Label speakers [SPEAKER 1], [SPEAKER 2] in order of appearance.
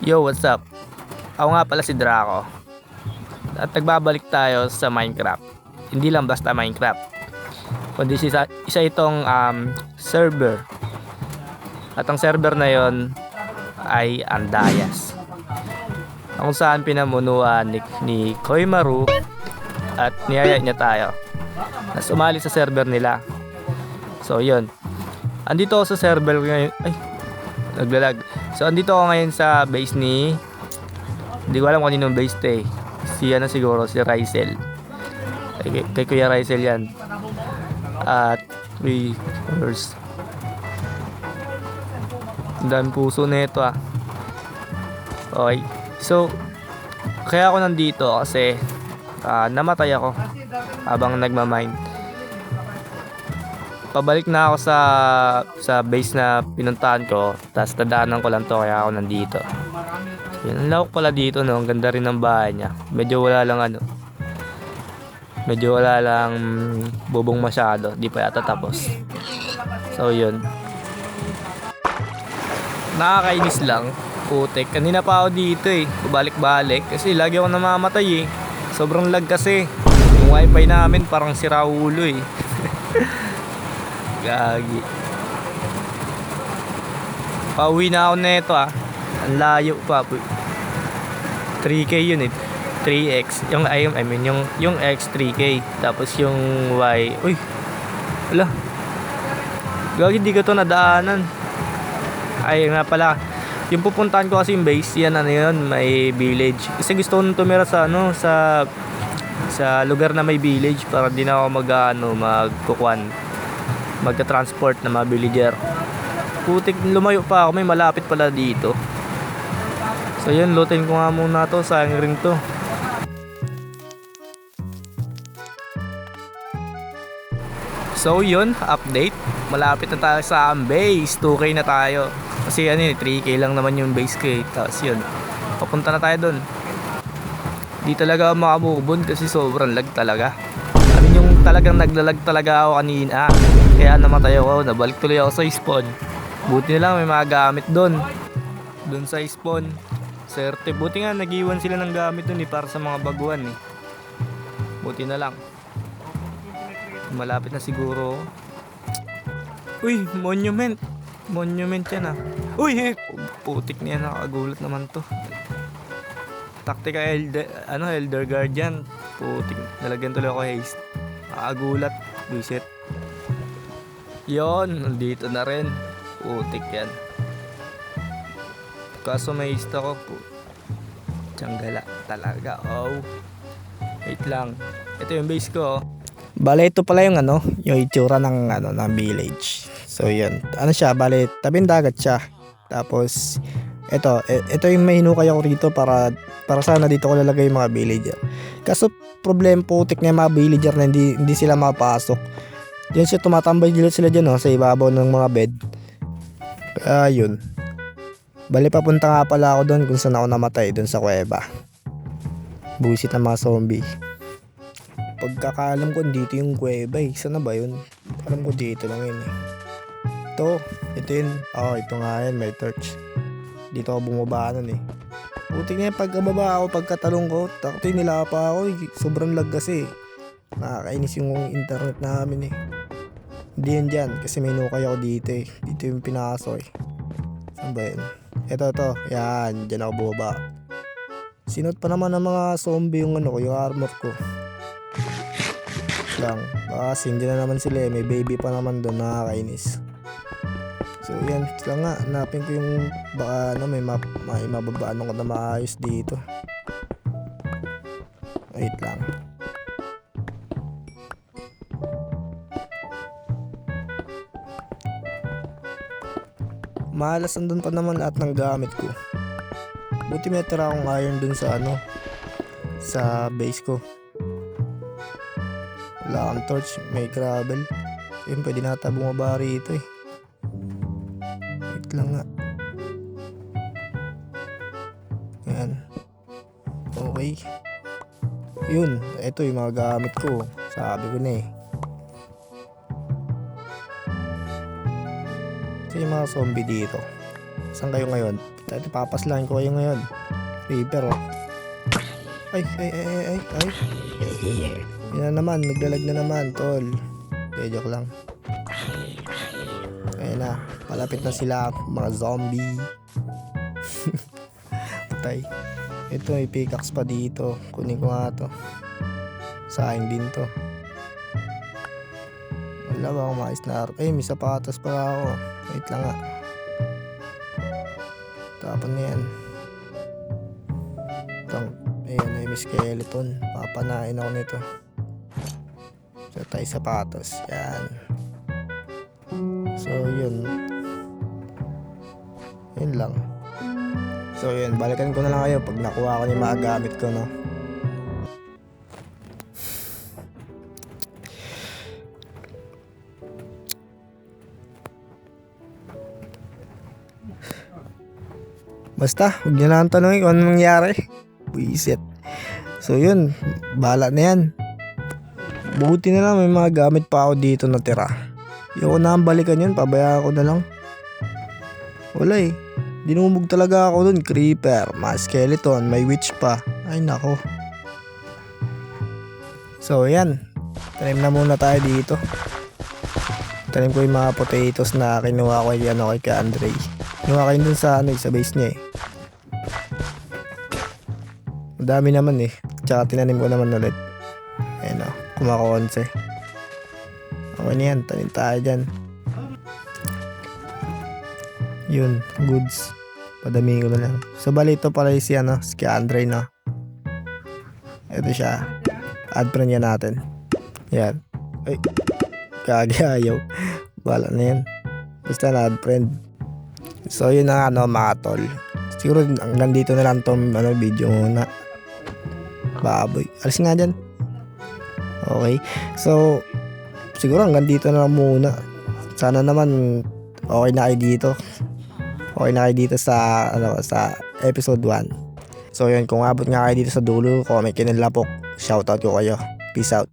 [SPEAKER 1] Yo, what's up? Ako nga pala si Draco. At nagbabalik tayo sa Minecraft. Hindi lang basta Minecraft, kundi isa itong server. At ang server na yon ay Andayas, kung saan pinamunuan ni Koimaru at niyaya niya tayo na sumali sa server nila. So yun, andito ako sa server ngayon. Ay, naglalag. So andito ako ngayon sa base ni, hindi ko alam kung anong base to eh. Si ano siguro, si Rysel. Kay Kuya Rysel yan. At first, ang daming puso na ito ah. Okay, so kaya ako nandito kasi namatay ako habang nagmamine. Pabalik na ako sa base na pinuntahan ko, tapos nadaanan ko lang to, kaya ako nandito. Yun, ang lawak pala dito, no? Ang ganda rin ng bahay niya. Medyo wala lang bubong masyado, di pa yata tapos. So yun, nakakainis lang, putek. Kanina pa ako dito eh, pabalik-balik kasi lagi ako namamatay eh. Sobrang lag kasi. Yung wifi namin parang sira ulo eh. Gagi. Pauwi na ako neto ah. Ang layo pa. 3K yun eh. 3x. Yung X 3K. Tapos yung Y. Uy. Wala. Gagi, di ko to nadaanan. Ay nga pala. Yung pupuntahan ko kasi yung base. Yan ano yun. May village. Kasi gusto ko nung tumira sa sa lugar na may village. Para di na ako magka-transport na mga villager. Putik, lumayo pa ako, may malapit pala dito. So yun, lutin ko nga muna to, sayang rin to. So yun, update. Malapit na tayo sa base, 2K na tayo. Kasi 3K lang naman yung base ko eh. Tapos yun, papunta na tayo dun. Di talaga makamubon kasi sobrang lag talaga. Yung talagang naglalag talaga ako kanina. Kaya namatay ako, nabalik tuloy ako sa spawn. Buti na lang may mga gamit doon sa spawn. Serte, buti nga nag-iwan sila ng gamit doon para sa mga baguhan eh. Buti na lang. Malapit na siguro. Uy, monument yan ah. Uy, putik na yan, nakagulat naman to. Taktika Elder Guardian. Putik, nalagyan tuloy ako haste. Nakagulat, visit. Yon, nandito na rin. Putik yan. Kaso may haste ako. Tiyang-gala talaga. Oh. Wait lang. Ito yung base ko. Bale, ito pala yung yung itsura ng ng village. So yan. Ano siya, bale, tabing dagat siya. Tapos ito yung may hinukay ako rito para sana dito ko lalagay yung mga villager. Kaso problem, putik na yung mga villager na hindi sila mapasok. Diyan siya tumatambay sila dyan sa ibabaw ng mga bed. Ayun. Bali, papunta nga pala ako doon kung saan ako namatay, doon sa kuweba. Buisit ng mga zombie. Pagkakaalam ko dito yung kuweba eh. Saan na ba yun? Alam ko dito lang yun eh. Ito yun. Ito nga yun, may torch. Dito ako bumaba eh. Buti nga pagkababa ako, pagkatalong ko, takto nilapa ako eh. Sobrang lag kasi. Nakakainis yung internet namin eh. Hindi yan dyan, kasi may nukay ako dito eh. Dito yung pinaso eh. Saan ba yun? Ito. Yan, dyan ako bumaba. Sinot pa naman ng mga zombie yung yung armor ko. Lang. Kasi hindi na naman sila eh. May baby pa naman doon, nakakainis. So yan, lang nga, hanapin ko yung baka may mababaan ko na maayos dito. Wait lang. Malas andun pa naman lahat ng gamit ko. Buti may tira akong iron dun sa sa base ko. Wala akong torch, may gravel. Yun, pwede nata bumaba rito eh. Wait lang nga. Ayan. Okay. Yun, ito yung mga gamit ko. Sabi ko na eh. Ito yung mga zombie dito. Saan kayo ngayon?
[SPEAKER 2] Ito papaslain ko kayo ngayon. Creeper oh. Ay. Yan na naman, naglalag na naman tol. Okay, joke lang. Ayan na, malapit na sila mga zombie. Patay. Ito may pickaxe pa dito. Kunin ko nga to. Sayang din to. Wala ba akong mais na may sapatos pa ako. Wait lang nga. Tapon na yan. Ayan ay may skeleton. Papanain ako nito. So tayo sapatos. Yan. So yun. Yun lang. So yun, balikan ko na lang kayo pag nakuha ko yung mga gamit ko, no. Basta, huwag nyo lang tanongin kung anong nangyari. Buisit. So yun, bahala na yan. Buti na lang may mga gamit pa ako dito na tira. Yung na ang balikan yun, pabayaan ko na lang. Wala eh. Dinumog talaga ako dun. Creeper, mga skeleton, may witch pa. Ay nako. So yan, tanim na muna tayo dito. Tanim ko yung mga potatoes na kinuha ko kay Andre. Kinuha ko yun dun sa base niya eh. Madami naman eh. Tsaka tinanim ko naman ulit. Ayan o, kumakonse. Okay na yan, tanim tayo dyan. Yun, goods. Padamihin ko na lang. So bali ito pala si Andre na. Ito siya. Add friend yan natin. Yan. Ay, kagayaw. Bala na yan. Basta na add friend. So yun na mga tol. Siguro hanggang dito na lang tong video muna. Baboy. Alis nga dyan. Okay. So siguro hanggang dito na lang muna. Sana naman okay na kayo dito. Okay na kayo dito sa sa episode 1. So yun, kung abot nga kayo dito sa dulo, comment kayo ng lapok. Shoutout ko kayo. Peace out.